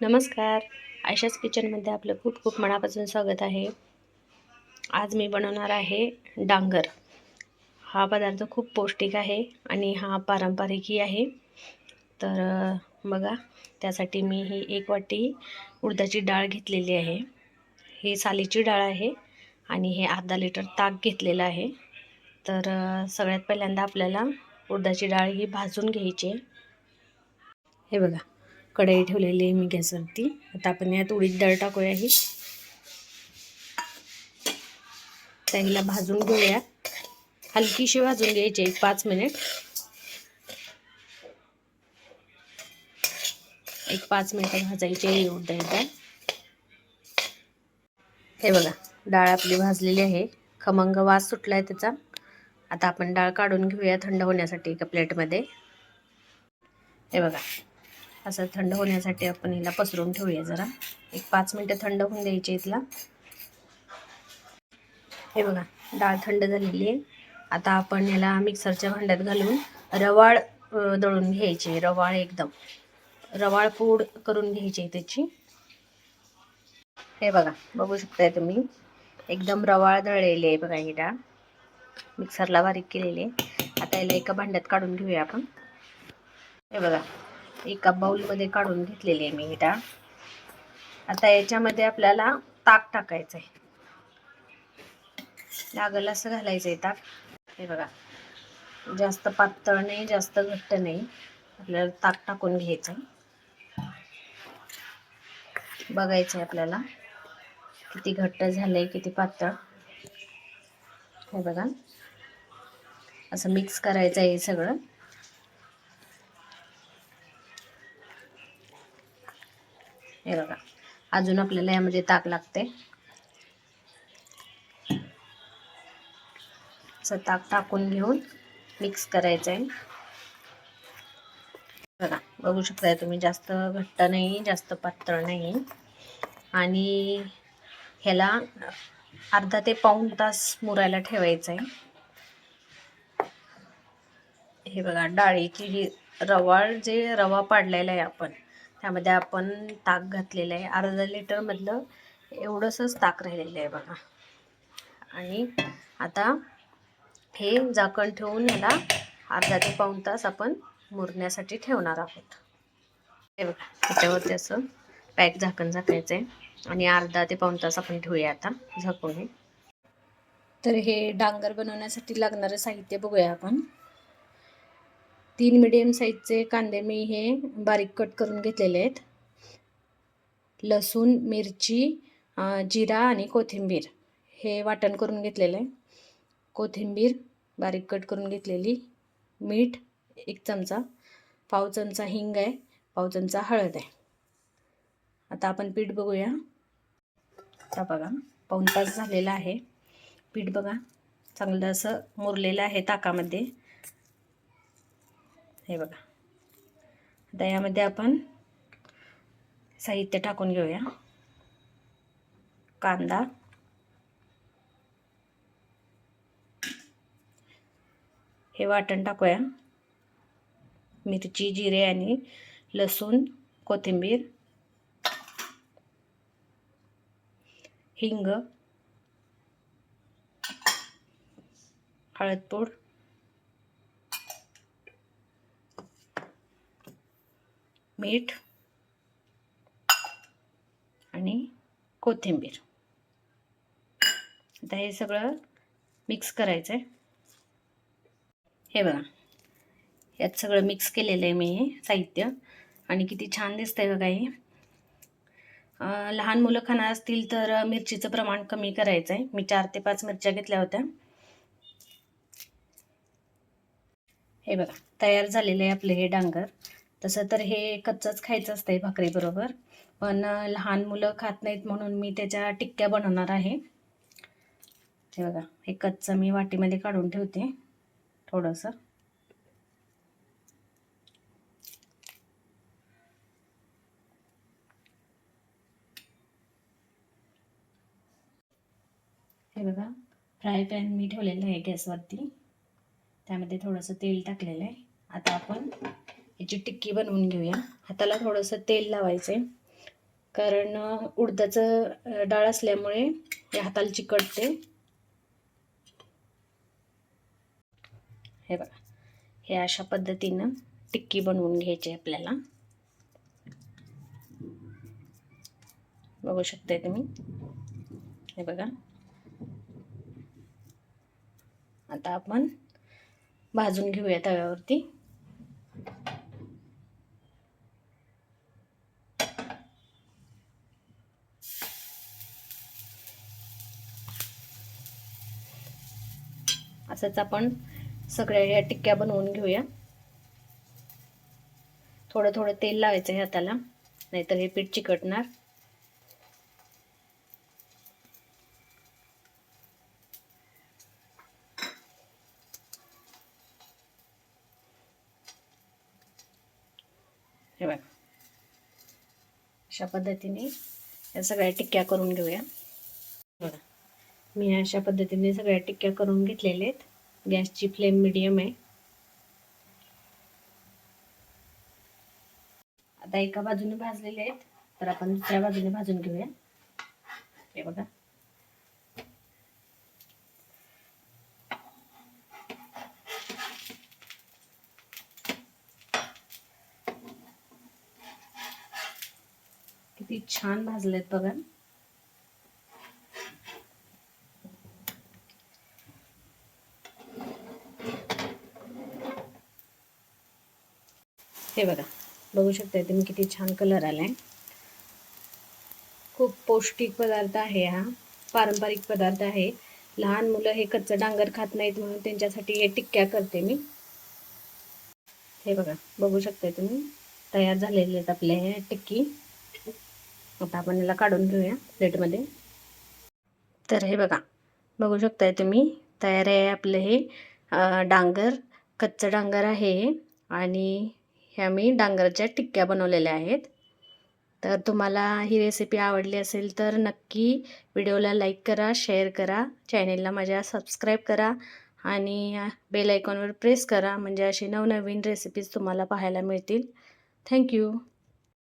नमस्कार. आयशाच किचनमध्ये आपलं खूप खूप मनापासून स्वागत आहे. आज मी बनवणार आहे डांगर. हा पदार्थ खूप पौष्टिक आहे आणि हा पारंपरिकही आहे. तर बघा, त्यासाठी मी ही 1 वाटी उडदाची डाळ घेतलेली आहे. ही सालीची डाळ आहे आणि हे अर्धा लिटर ताक घेतलेलं आहे. तर सगळ्यात पहिल्यांदा आपल्याला उडदाची डाळ ही भाजून घ्यायची आहे. हे बघा, कढई ठेवलेली आहे मी गॅसवरती. आता आपण यात उडीद डाळ टाकूया. ही त्याला भाजून घेऊया. हलकीशी भाजून घ्यायची 5 मिनिट. 5 मिनिट भाजायची उडदाची डाळ. हे बघा, डाळ आपली भाजलेली आहे. खमंग वास सुटलाय त्याचा. आता आपण डाळ काढून घेऊया थंड होण्यासाठी एका प्लेटमध्ये. हे बघा, असं थंड होण्यासाठी आपण हिला पसरून ठेवूया जरा. 5 मिनिटं थंड होऊन द्यायची इथला. हे बघा, डाळ थंड झालेली आहे. आता आपण याला मिक्सरच्या भांड्यात घालून रवाळ दळून घ्यायची. रवाळ एकदम रवाळ पूड करून घ्यायची त्याची. हे बघा, बघू शकताय तुम्ही, एकदम रवाळ दळलेली आहे बघा ही डाळ. मिक्सरला बारीक केलेली आहे. आता याला एका भांड्यात काढून घेऊया आपण. हे बघा, एका बाउलमध्ये काढून घेतलेली आहे मी ही डाळ. आता याच्यामध्ये आपल्याला ताक टाकायचं आहे. लागल असं घालायचं आहे ताक. हे बघा, जास्त पातळ नाही, जास्त घट्ट नाही, आपल्याला ताक टाकून घ्यायचं. बघायचं आहे आपल्याला किती घट्ट झालंय, किती पातळ. हे बघा, असं मिक्स करायचं आहे सगळं. हे बघा, अजून आपल्याला यामध्ये ताक लागते. असं ताक टाकून घेऊन मिक्स करायचं आहे. बघा, बघू शकताय तुम्ही, जास्त घट्ट नाही, जास्त पातळ नाही. आणि ह्याला अर्धा ते पाऊण तास मुरायला ठेवायचं आहे. हे बघा, डाळीची जी रवा पाडलेला आहे आपण, त्यामध्ये आपण ताक घातलेलं आहे. अर्धा लिटर मधलं एवढंसच ताक राहिलेलं आहे बघा. आणि आता हे झाकण ठेवून याला अर्धा ते पाऊण तास आपण मुरण्यासाठी ठेवणार आहोत. हे बघा, त्याच्यावरती असं पॅक झाकण झाकायचं आहे आणि अर्धा ते पाऊण तास आपण ठेवूया आता झाकून. तर हे डांगर बनवण्यासाठी लागणारं साहित्य बघूया आपण. 3 मीडियम साईजचे कांदे मी हे बारीक कट करून घेतलेले आहेत. लसूण, मिरची, जिरा आणि कोथिंबीर हे वाटण करून घेतलेलं आहे. कोथिंबीर बारीक कट करून घेतलेली, मीठ 1 चमचा, पाव चमचा हिंग आहे, पाव चमचा हळद आहे. आता आपण पीठ बघूया. आता बघा, पाऊण तास झालेला आहे. पीठ बघा, चांगलं असं मुरलेलं आहे ताकामध्ये. हे बघा, आता यामध्ये आपण साहित्य टाकून घेऊया. कांदा, हे वाटण टाकूया. मिरची, जिरे आणि लसूण, कोथिंबीर, हिंग, हळद पूड, मीठ आणि कोथिंबीर. आता हे सगळं मिक्स करायचं आहे. हे बघा, यात सगळं मिक्स केलेलं आहे मी हे साहित्य. आणि किती छान दिसतंय बघा हे. लहान मुलं खाणार असतील तर मिरचीचं प्रमाण कमी करायचं आहे. मी 4 ते 5 मिरच्या घेतल्या होत्या. हे बघा, तयार झालेलं आहे आपलं हे डांगर. तसं तर हे कच्चंच खायचं असतंय भाकरीबरोबर, पण लहान मुलं खात नाहीत म्हणून मी त्याच्या टिक्क्या बनवणार आहे. हे बघा, हे कच्चं मी वाटीमध्ये काढून ठेवते थोडंसं. हे बघा, फ्राय पॅन मी ठेवलेलं आहे गॅसवरती. त्यामध्ये थोडंसं तेल टाकलेलं आहे. आता आपण याची टिक्की बनवून घेऊया. हाताला थोडंसं तेल लावायचं आहे कारण उडदाचं डाळ असल्यामुळे हे हाताला चिकटते. हे बघा, हे अशा पद्धतीनं टिक्की बनवून घ्यायची आपल्याला. बघू शकताय तुम्ही. हे बघा, आता आपण भाजून घेऊया तव्यावरती. असंच आपण सगळ्या या टिक्क्या बनवून घेऊया. थोडं थोडं तेल लावायचं आहे हाताला, नाहीतर हे पीठ चिकटणार. हे बघा, अशा पद्धतीने या सगळ्या टिक्क्या करून घेऊया. बघा, मी अशा पद्धतीने सगळ्या टिक्क्या करून घेतलेल्या आहेत. गॅसची फ्लेम मीडियम आहे. आता एका बाजूने भाजलेले आहेत, तर आपण दुसऱ्या बाजूने भाजून घेऊया. हे बघा, किती छान भाजलेत बघा. हे बघा, बघू शकता तुम्ही किती छान कलर आलाय. खूप पौष्टिक पदार्थ आहे हा, पारंपरिक पदार्थ आहे. लहान मुलं हे कच्चं डांगर खात नाहीत, म्हणून त्यांच्यासाठी हे टिक्क्या करते मी. हे बघा, बघू शकता तुम्ही, तयार झालेले आहेत आपले हे टिक्की. आता आपण याला काढून घेऊया प्लेटमध्ये. तर हे बघा, बघू शकताय तुम्ही, तयार आहे आपलं हे डांगर. कच्चं डांगर आहे आणि ह्या मी डांगरच्या टिक्क्या बनवलेल्या आहेत. तर तुम्हाला ही रेसिपी आवडली असेल तर नक्की व्हिडिओला लाईक करा, शेअर करा, चॅनेलला माझ्या सबस्क्राईब करा आणि बेल आयकॉनवर प्रेस करा, म्हणजे अशी नवनवीन रेसिपीज तुम्हाला पाहायला मिळतील. थँक्यू.